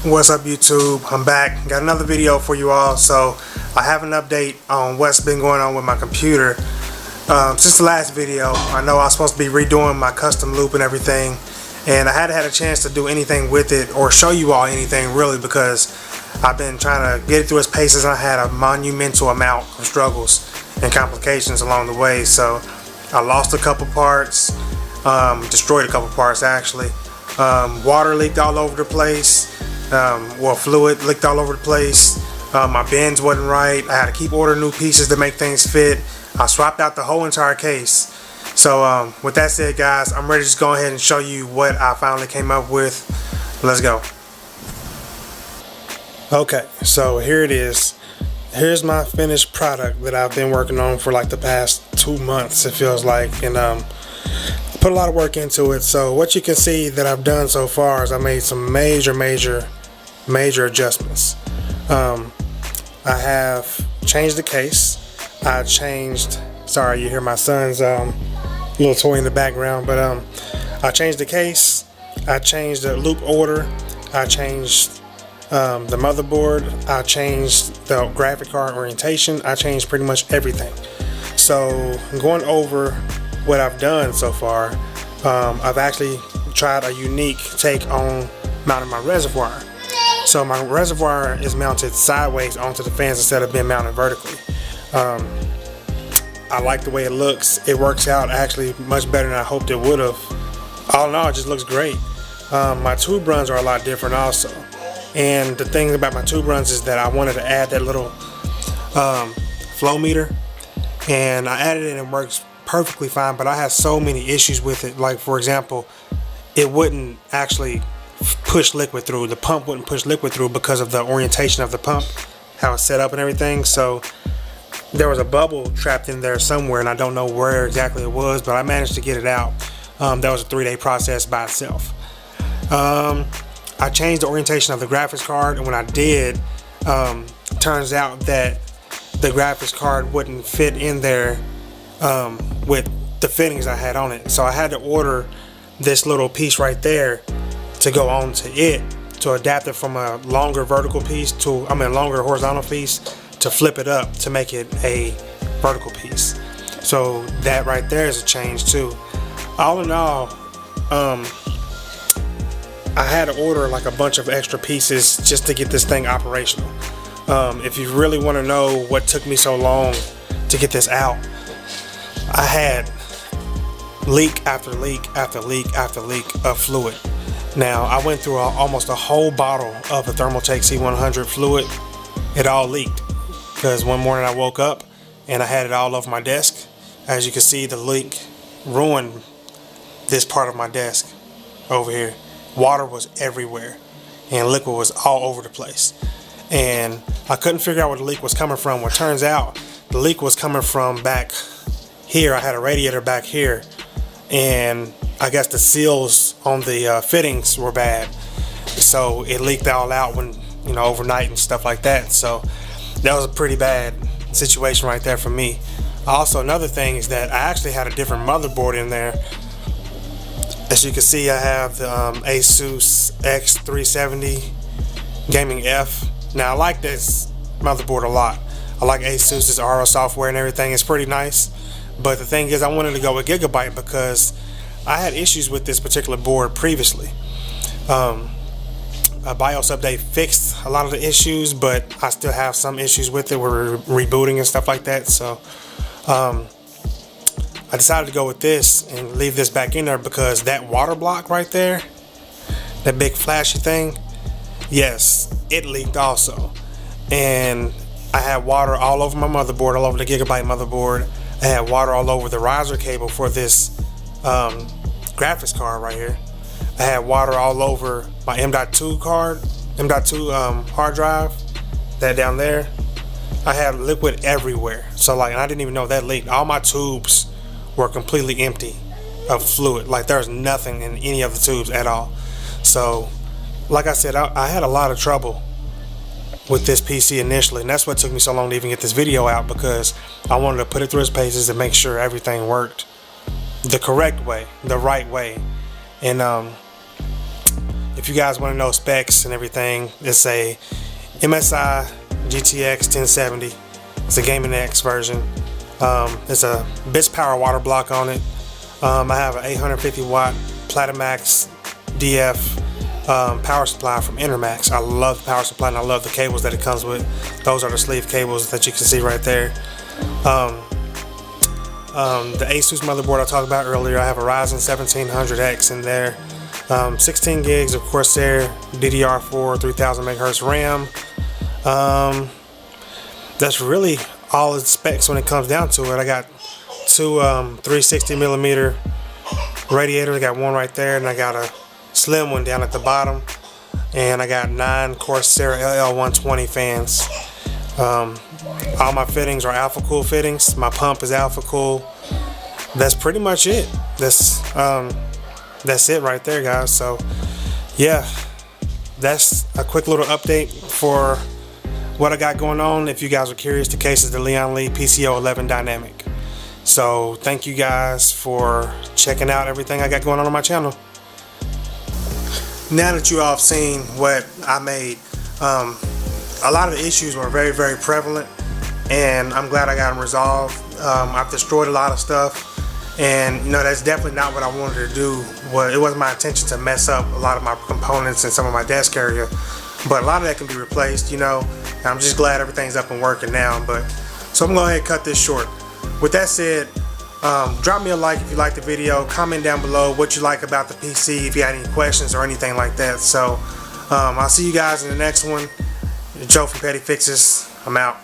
What's up, YouTube? I'm back. Got another video for you all. So I have an update on what's been going on with my computer since the last video. I know I was supposed to be redoing my custom loop and everything, and I hadn't had a chance to do anything with it or show you all anything really, because I've been trying to get it through its paces. I had a monumental amount of struggles and complications along the way. So I lost a couple parts, destroyed a couple parts actually. Water leaked all over the place. Well, fluid leaked all over the place. My bends wasn't right. I had to keep ordering new pieces to make things fit. I swapped out the whole entire case. So with that said, guys, I'm ready to just go ahead and show you what I finally came up with. Let's go. Okay, so here it is. Here's my finished product that I've been working on for like the past 2 months, it feels like, and put a lot of work into it. So what you can see that I've done so far is I made some major adjustments. I have changed the case. I changed, sorry you hear my son's little toy in the background, but I changed the case, I changed the loop order, I changed the motherboard, I changed the graphic card orientation, I changed pretty much everything. So going over what I've done so far, I've actually tried a unique take on mounting my reservoir. So my reservoir is mounted sideways onto the fans instead of being mounted vertically. I like the way it looks. It works out actually much better than I hoped it would have. All in all, it just looks great. My tube runs are a lot different also. And the thing about my tube runs is that I wanted to add that little flow meter, and I added it and it works perfectly fine, but I had so many issues with it. Like, for example, it wouldn't actually push liquid through. The pump wouldn't push liquid through because of the orientation of the pump, how it's set up and everything. So there was a bubble trapped in there somewhere, and I don't know where exactly it was, but I managed to get it out. That was a 3-day process by itself. I changed the orientation of the graphics card, and when I did, turns out that the graphics card wouldn't fit in there with the fittings I had on it. So I had to order this little piece right there to go on to it, to adapt it from a longer vertical piece to, longer horizontal piece, to flip it up to make it a vertical piece. So that right there is a change too. All in all, I had to order like a bunch of extra pieces just to get this thing operational. If you really want to know what took me so long to get this out, I had leak after leak after leak after leak of fluid. Now, I went through almost a whole bottle of the Thermaltake C100 fluid. It all leaked because one morning I woke up and I had it all over my desk. As you can see, the leak ruined this part of my desk over here. Water was everywhere and liquid was all over the place. And I couldn't figure out where the leak was coming from. Well, it turns out the leak was coming from back here. I had a radiator back here, and I guess the seals on the fittings were bad, so it leaked all out when, you know, overnight and stuff like that. So that was a pretty bad situation right there for me. Also, another thing is that I actually had a different motherboard in there. As you can see, I have the Asus X370 Gaming F. Now, I like this motherboard a lot. I like Asus's RO software and everything. It's pretty nice. But the thing is, I wanted to go with Gigabyte because I had issues with this particular board previously. A BIOS update fixed a lot of the issues, but I still have some issues with it. We're rebooting and stuff like that. So I decided to go with this and leave this back in there because that water block right there, that big flashy thing, yes, it leaked also. And I had water all over my motherboard, all over the Gigabyte motherboard. I had water all over the riser cable for this graphics card right here. I had water all over my M.2 card, M.2 hard drive, that down there. I had liquid everywhere. So like, I didn't even know that leaked. All my tubes were completely empty of fluid. Like, there's nothing in any of the tubes at all. So like I said, I had a lot of trouble with this PC initially, and that's what took me so long to even get this video out, because I wanted to put it through its paces and make sure everything worked the correct way, the right way. And if you guys want to know specs and everything, it's a MSI GTX 1070. It's a Gaming X version. There's a bits power water block on it. I have an 850 watt Platimax DF power supply from Intermax. I love the power supply and I love the cables that it comes with. Those are the sleeve cables that you can see right there. The Asus motherboard I talked about earlier, I have a Ryzen 1700X in there. 16 gigs of Corsair DDR4 3000 MHz RAM. That's really all the specs when it comes down to it. I got two 360mm radiators. I got one right there, and I got a slim one down at the bottom, and I got 9 Corsair LL120 fans. All my fittings are Alpha Cool fittings. My pump is Alpha Cool. That's pretty much it. That's it right there, guys. So yeah, that's a quick little update for what I got going on. If you guys are curious, the case is the Lian PC-011 Dynamic. So thank you guys for checking out everything I got going on my channel. Now that you all have seen what I made, a lot of the issues were very, very prevalent, and I'm glad I got them resolved. I've destroyed a lot of stuff, and you know, that's definitely not what I wanted to do. It wasn't my intention to mess up a lot of my components and some of my desk area, but a lot of that can be replaced, you know. I'm just glad everything's up and working now. So I'm going to go ahead and cut this short. With that said, drop me a like if you like the video. Comment down below what you like about the PC, if you had any questions or anything like that. So I'll see you guys in the next one. Joe from Petty Fixes. I'm out.